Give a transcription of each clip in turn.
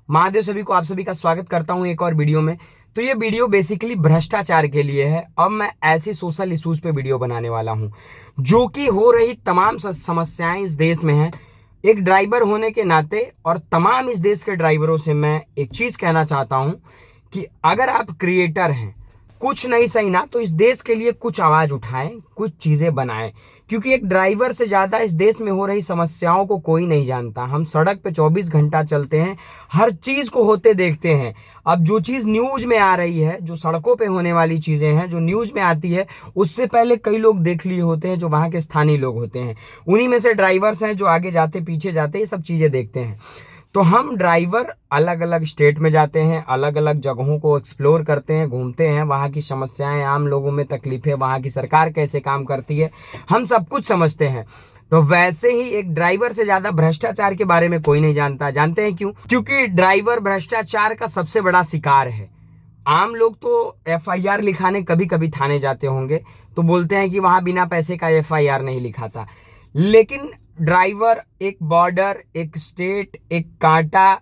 महादेव सभी को, आप सभी का स्वागत करता हूं एक और वीडियो में। तो ये वीडियो बेसिकली भ्रष्टाचार के लिए है। अब मैं ऐसी सोशल इश्यूज पे वीडियो बनाने वाला हूं जो कि हो रही तमाम समस्याएं इस देश में हैं। एक ड्राइवर होने के नाते और तमाम इस देश के ड्राइवरों से मैं एक चीज कहना चाहता हूं कि अगर आप क्रिएटर हैं, कुछ नहीं सही ना तो इस देश के लिए कुछ आवाज उठाएं, कुछ चीजें बनाएं। क्योंकि एक ड्राइवर से ज्यादा इस देश में हो रही समस्याओं को कोई नहीं जानता। हम सड़क पे 24 घंटा चलते हैं, हर चीज को होते देखते हैं। अब जो चीज न्यूज में आ रही है, जो सड़कों पे होने वाली चीजें हैं, जो न्यूज में आती है, उससे पहले कई लोग देख लिए होते हैं, जो वहां के स्थानीय लोग होते हैं। उन्हीं में से ड्राइवर्स हैं जो आगे जाते पीछे जाते ये सब चीजें देखते हैं। तो हम ड्राइवर अलग अलग स्टेट में जाते हैं, अलग अलग जगहों को एक्सप्लोर करते हैं, घूमते हैं, वहाँ की समस्याएं, आम लोगों में तकलीफें, वहाँ की सरकार कैसे काम करती है, हम सब कुछ समझते हैं। तो वैसे ही एक ड्राइवर से ज्यादा भ्रष्टाचार के बारे में कोई नहीं जानता। जानते हैं क्यों? क्योंकि ड्राइवर भ्रष्टाचार का सबसे बड़ा शिकार है। आम लोग तो एफआईआर लिखाने कभी कभी थाने जाते होंगे तो बोलते हैं कि वहां बिना पैसे का एफआईआर नहीं लिखाता, लेकिन ड्राइवर एक बॉर्डर, एक स्टेट, एक कांटा,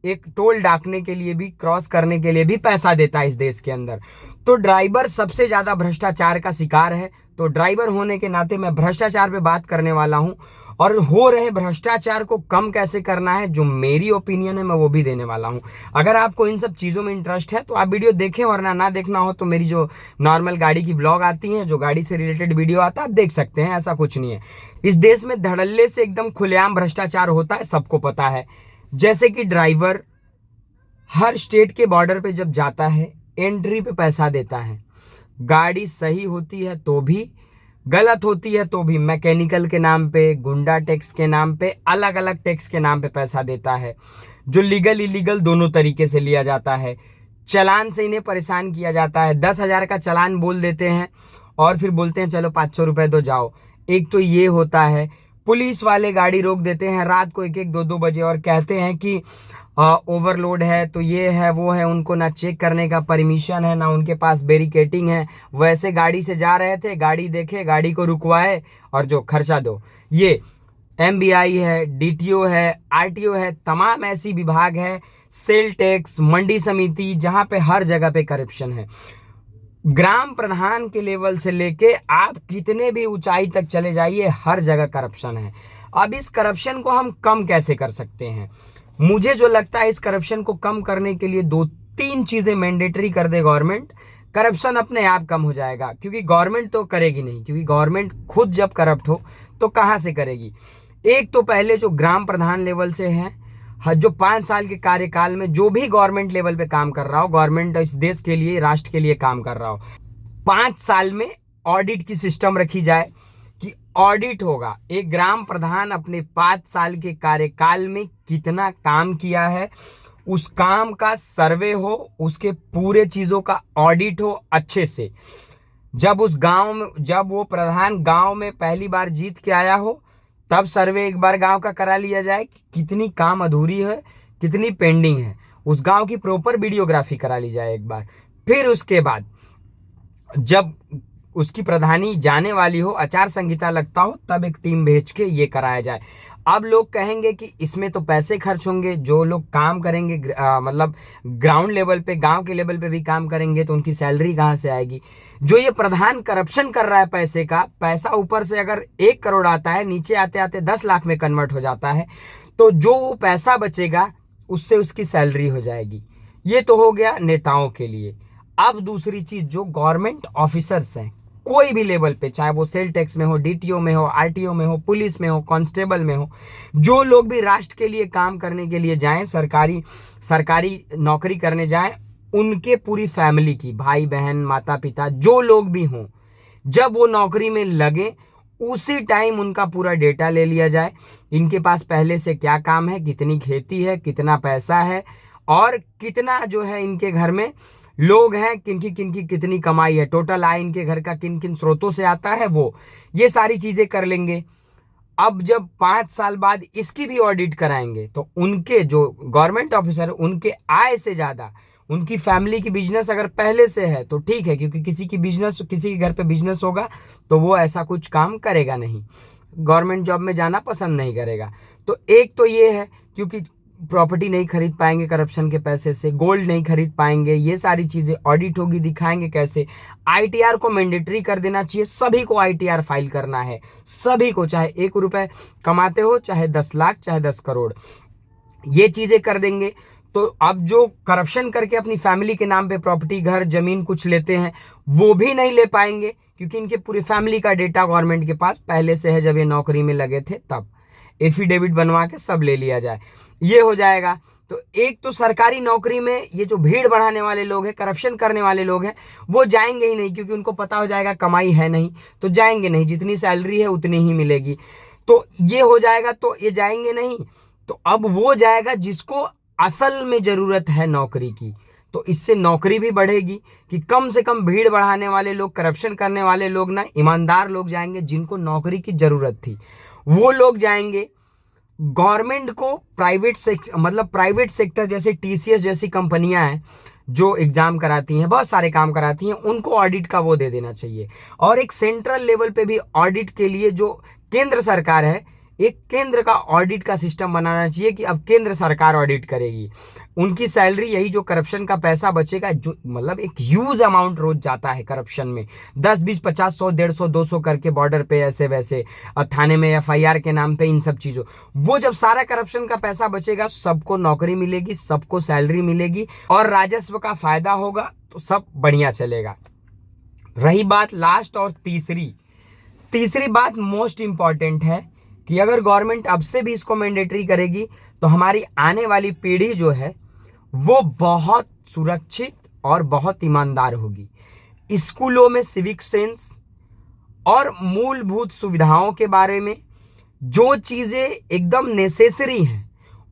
एक टोल डाकने के लिए भी, क्रॉस करने के लिए भी पैसा देता है इस देश के अंदर। तो ड्राइवर सबसे ज्यादा भ्रष्टाचार का शिकार है। तो ड्राइवर होने के नाते मैं भ्रष्टाचार पे बात करने वाला हूं और हो रहे भ्रष्टाचार को कम कैसे करना है, जो मेरी ओपिनियन है मैं वो भी देने वाला हूं। अगर आपको इन सब चीजों में इंटरेस्ट है तो आप वीडियो देखें, वरना ना देखना हो तो मेरी जो नॉर्मल गाड़ी की ब्लॉग आती है, जो गाड़ी से रिलेटेड वीडियो आता है, आप देख सकते हैं। ऐसा कुछ नहीं है। इस देश में धड़ल्ले से एकदम खुलेआम भ्रष्टाचार होता है, सबको पता है। जैसे कि ड्राइवर हर स्टेट के बॉर्डर पे जब जाता है, एंट्री पे पैसा देता है। गाड़ी सही होती है तो भी, गलत होती है तो भी, मैकेनिकल के नाम पे, गुंडा टैक्स के नाम पे, अलग अलग टैक्स के नाम पे पैसा देता है, जो लीगल इलीगल दोनों तरीके से लिया जाता है। चालान से इन्हें परेशान किया जाता है। 10,000 का चालान बोल देते हैं और फिर बोलते हैं चलो 500 रुपए दो, जाओ। एक तो ये होता है। पुलिस वाले गाड़ी रोक देते हैं रात को 1-1, 2-2 बजे और कहते हैं कि ओवरलोड है, तो ये है वो है। उनको ना चेक करने का परमिशन है, ना उनके पास बैरिकेटिंग है। वैसे गाड़ी से जा रहे थे, गाड़ी देखे, गाड़ी को रुकवाए और जो खर्चा दो। ये एमबीआई है, डीटीओ है, आरटीओ है, तमाम ऐसी विभाग है, सेल टैक्स, मंडी समिति, जहां पे हर जगह पे करप्शन है। ग्राम प्रधान के लेवल से लेके आप कितने भी ऊंचाई तक चले जाइए, हर जगह करप्शन है। अब इस करप्शन को हम कम कैसे कर सकते हैं? मुझे जो लगता है, इस करप्शन को कम करने के लिए 2-3 चीजें मैंडेटरी कर दे गवर्नमेंट, करप्शन अपने आप कम हो जाएगा। क्योंकि गवर्नमेंट तो करेगी नहीं, क्योंकि गवर्नमेंट खुद जब करप्ट हो तो कहां से करेगी? एक तो पहले जो ग्राम प्रधान लेवल से है, जो 5 साल के कार्यकाल में जो भी गवर्नमेंट लेवल पे काम कर रहा हो, गवर्नमेंट इस देश के लिए, राष्ट्र के लिए काम कर रहा हो, 5 साल में ऑडिट की सिस्टम रखी जाए कि ऑडिट होगा। एक ग्राम प्रधान अपने 5 साल के कार्यकाल में कितना काम किया है, उस काम का सर्वे हो, उसके पूरे चीजों का ऑडिट हो अच्छे से। जब उस गांव में, जब वो प्रधान गांव में पहली बार जीत के आया हो, तब सर्वे एक बार गांव का करा लिया जाए कि कितनी काम अधूरी है, कितनी पेंडिंग है। उस गांव की प्रॉपर वीडियोग्राफी करा ली जाए एक बार। फिर उसके बाद जब उसकी प्रधानी जाने वाली हो, आचार संहिता लगता हो, तब एक टीम भेज के ये कराया जाए। अब लोग कहेंगे कि इसमें तो पैसे खर्च होंगे, जो लोग काम करेंगे मतलब ग्राउंड लेवल पे, गांव के लेवल पे भी काम करेंगे, तो उनकी सैलरी कहां से आएगी? जो ये प्रधान करप्शन कर रहा है पैसे का, पैसा ऊपर से अगर 1 करोड़ आता है, नीचे आते आते 10 लाख में कन्वर्ट हो जाता है, तो जो वो पैसा बचेगा उससे उसकी सैलरी हो जाएगी। ये तो हो गया नेताओं के लिए। अब दूसरी चीज, जो गवर्नमेंट ऑफिसर्स हैं कोई भी लेवल पे, चाहे वो सेल टैक्स में हो, डीटीओ में हो, आरटीओ में हो, पुलिस में हो, कांस्टेबल में हो, जो लोग भी राष्ट्र के लिए काम करने के लिए जाएं, सरकारी नौकरी करने जाएं, उनके पूरी फैमिली की, भाई बहन, माता पिता, जो लोग भी हों, जब वो नौकरी में लगे उसी टाइम उनका पूरा डेटा ले लिया जाए। इनके पास पहले से क्या काम है, कितनी खेती है, कितना पैसा है, और कितना जो है इनके घर में लोग हैं, किनकी कितनी कमाई है, टोटल आय इनके घर का किन किन स्रोतों से आता है, वो ये सारी चीजें कर लेंगे। अब जब 5 साल बाद इसकी भी ऑडिट कराएंगे तो उनके जो गवर्नमेंट ऑफिसर, उनके आय से ज्यादा उनकी फैमिली की बिजनेस अगर पहले से है तो ठीक है, क्योंकि किसी के घर पे बिजनेस होगा तो वो ऐसा कुछ काम करेगा नहीं, गवर्नमेंट जॉब में जाना पसंद नहीं करेगा। तो एक तो ये है, क्योंकि प्रॉपर्टी नहीं खरीद पाएंगे करप्शन के पैसे से, गोल्ड नहीं खरीद पाएंगे, ये सारी चीजें ऑडिट होगी, दिखाएंगे कैसे। आईटीआर को मैंडेटरी कर देना चाहिए, सभी को आईटीआर फाइल करना है, सभी को, चाहे 1 रुपए कमाते हो, चाहे 10 लाख, चाहे 10 करोड़, ये चीजें कर देंगे। तो अब जो करप्शन करके अपनी फैमिली के नाम पे प्रॉपर्टी, घर, जमीन कुछ लेते हैं, वो भी नहीं ले पाएंगे, क्योंकि इनके पूरी फैमिली का डेटा गवर्नमेंट के पास पहले से है, जब ये नौकरी में लगे थे तब एफिडेविट बनवा के सब ले लिया जाए, ये हो जाएगा। तो एक तो सरकारी नौकरी में ये जो भीड़ बढ़ाने वाले लोग हैं, करप्शन करने वाले लोग हैं, वो जाएंगे ही नहीं, क्योंकि उनको पता हो जाएगा कमाई है नहीं, तो जाएंगे नहीं, जितनी सैलरी है उतनी ही मिलेगी, तो ये हो जाएगा, तो ये जाएंगे नहीं। तो अब वो जाएगा जिसको असल में जरूरत है नौकरी की, तो इससे नौकरी भी बढ़ेगी कि कम से कम भीड़ बढ़ाने वाले लोग, करप्शन करने वाले लोग ना, ईमानदार लोग जाएंगे, जिनको नौकरी की जरूरत थी वो लोग जाएंगे। गवर्नमेंट को प्राइवेट सेक्टर जैसे टीसीएस जैसी कंपनियां हैं जो एग्जाम कराती हैं, बहुत सारे काम कराती हैं, उनको ऑडिट का वो दे देना चाहिए। और एक सेंट्रल लेवल पे भी ऑडिट के लिए जो केंद्र सरकार है, एक केंद्र का ऑडिट का सिस्टम बनाना चाहिए कि अब केंद्र सरकार ऑडिट करेगी उनकी सैलरी, यही जो करप्शन का पैसा बचेगा, जो मतलब एक ह्यूज अमाउंट रोज जाता है करप्शन में, 10, 20, 50, 100, 150, 200 करके बॉर्डर पे ऐसे वैसे, और थाने में एफआईआर के नाम पे, इन सब चीजों, वो जब सारा करप्शन का पैसा बचेगा, सबको नौकरी मिलेगी, सबको सैलरी मिलेगी और राजस्व का फायदा होगा, तो सब बढ़िया चलेगा। रही बात लास्ट और तीसरी बात मोस्ट इंपॉर्टेंट है कि अगर गवर्नमेंट अब से भी इसको मैंडेटरी करेगी, तो हमारी आने वाली पीढ़ी जो है वो बहुत सुरक्षित और बहुत ईमानदार होगी। स्कूलों में सिविक सेंस और मूलभूत सुविधाओं के बारे में जो चीजें एकदम नेसेसरी हैं,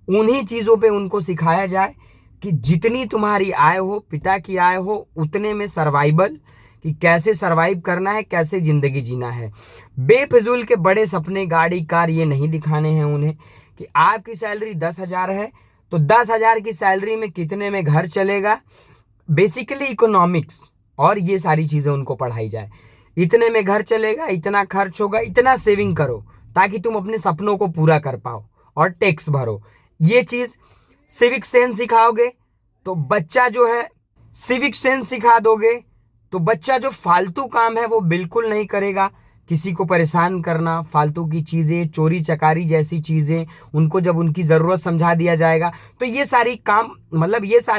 उन्हीं चीजों पे उनको सिखाया जाए कि जितनी तुम्हारी आय हो, पिता की आय हो, उतने में सर्वाइवल, कि कैसे सरवाइव करना है, कैसे जिंदगी जीना है। बेफिजूल के बड़े सपने, गाड़ी, कार, ये नहीं दिखाने हैं उन्हें कि आपकी सैलरी 10,000 है तो 10,000 की सैलरी में कितने में घर चलेगा। बेसिकली इकोनॉमिक्स और ये सारी चीजें उनको पढ़ाई जाए, इतने में घर चलेगा, इतना खर्च होगा, इतना सेविंग करो ताकि तुम अपने सपनों को पूरा कर पाओ और टैक्स भरो। ये चीज सिविक सेंस सिखाओगे तो बच्चा जो है, सिविक सेंस सिखा दोगे तो बच्चा जो फालतू काम है वो बिल्कुल नहीं करेगा। किसी को परेशान करना, फालतू की चीजें, चोरी चकारी जैसी चीजें, उनको जब उनकी जरूरत समझा दिया जाएगा तो ये सारे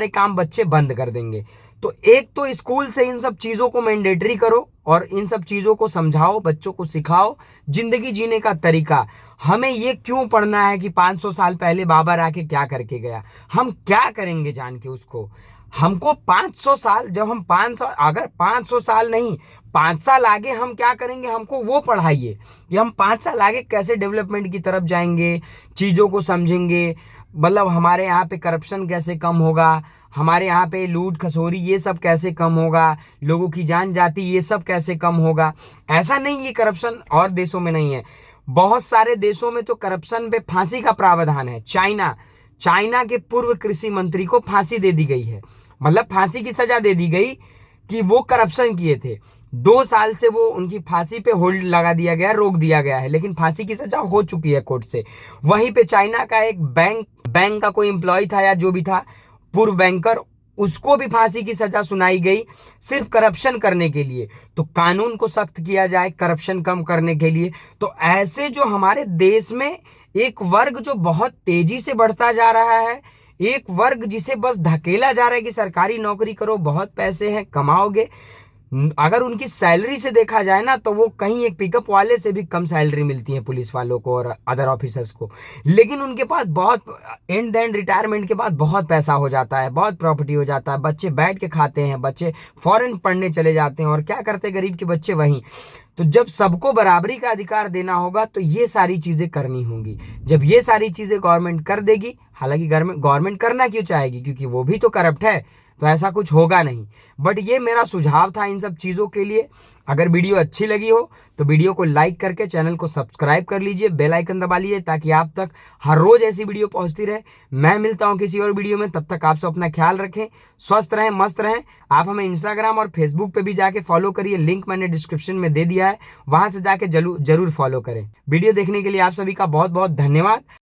काम बच्चे बंद कर देंगे। तो एक तो स्कूल से इन सब चीजों को मैंडेटरी करो और इन सब चीजों को समझाओ, बच्चों को सिखाओ जिंदगी जीने का तरीका। हमें ये क्यों पढ़ना है कि 500 साल पहले बाबर आके क्या करके गया, हम क्या करेंगे जान के उसको। हमको 500 साल, जब हम 500, अगर 500 साल नहीं 5 साल आगे हम क्या करेंगे, हमको वो पढ़ाइए कि हम 5 साल आगे कैसे डेवलपमेंट की तरफ जाएंगे, चीज़ों को समझेंगे। मतलब हमारे यहाँ पे करप्शन कैसे कम होगा, हमारे यहाँ पे लूट खसोरी ये सब कैसे कम होगा, लोगों की जान जाती ये सब कैसे कम होगा। ऐसा नहीं, ये करप्शन और देशों में नहीं है, बहुत सारे देशों में तो करप्शन पे फांसी का प्रावधान है। चाइना के पूर्व कृषि मंत्री को फांसी दे दी गई है, मतलब फांसी की सजा दे दी गई कि वो करप्शन किए थे। 2 साल से वो उनकी फांसी पे होल्ड लगा दिया गया, रोक दिया गया है, लेकिन फांसी की सजा हो चुकी है कोर्ट से। वहीं पे चाइना का एक बैंक का कोई एम्प्लॉय था या जो भी था, पूर्व बैंकर, उसको भी फांसी की सजा सुनाई गई सिर्फ करप्शन करने के लिए। तो कानून को सख्त किया जाए करप्शन कम करने के लिए। तो ऐसे जो हमारे देश में एक वर्ग जो बहुत तेजी से बढ़ता जा रहा है, एक वर्ग जिसे बस धकेला जा रहा है कि सरकारी नौकरी करो, बहुत पैसे हैं, कमाओगे। अगर उनकी सैलरी से देखा जाए ना, तो वो कहीं एक पिकअप वाले से भी कम सैलरी मिलती है पुलिस वालों को और अदर ऑफिसर्स को, लेकिन उनके पास बहुत एंड रिटायरमेंट के बाद बहुत पैसा हो जाता है, बहुत प्रॉपर्टी हो जाता है, बच्चे बैठ के खाते हैं, बच्चे फॉरेन पढ़ने चले जाते हैं, और क्या करते हैं गरीब के बच्चे वहीं। तो जब सबको बराबरी का अधिकार देना होगा तो ये सारी चीजें करनी होंगी। जब ये सारी चीजें गवर्नमेंट कर देगी, हालांकि गवर्नमेंट करना क्यों चाहेगी, क्योंकि वो भी तो करप्ट है, तो ऐसा कुछ होगा नहीं। बट ये मेरा सुझाव था इन सब चीज़ों के लिए। अगर वीडियो अच्छी लगी हो तो वीडियो को लाइक करके चैनल को सब्सक्राइब कर लीजिए, बेल आइकन दबा लीजिए ताकि आप तक हर रोज ऐसी वीडियो पहुंचती रहे। मैं मिलता हूं किसी और वीडियो में, तब तक आप सब अपना ख्याल रखें, स्वस्थ रहें, मस्त रहें। आप हमें इंस्टाग्राम और फेसबुक पे भी जाके फॉलो करिए, लिंक मैंने डिस्क्रिप्शन में दे दिया है, वहां से जाके जरूर फॉलो करें। वीडियो देखने के लिए आप सभी का बहुत बहुत धन्यवाद।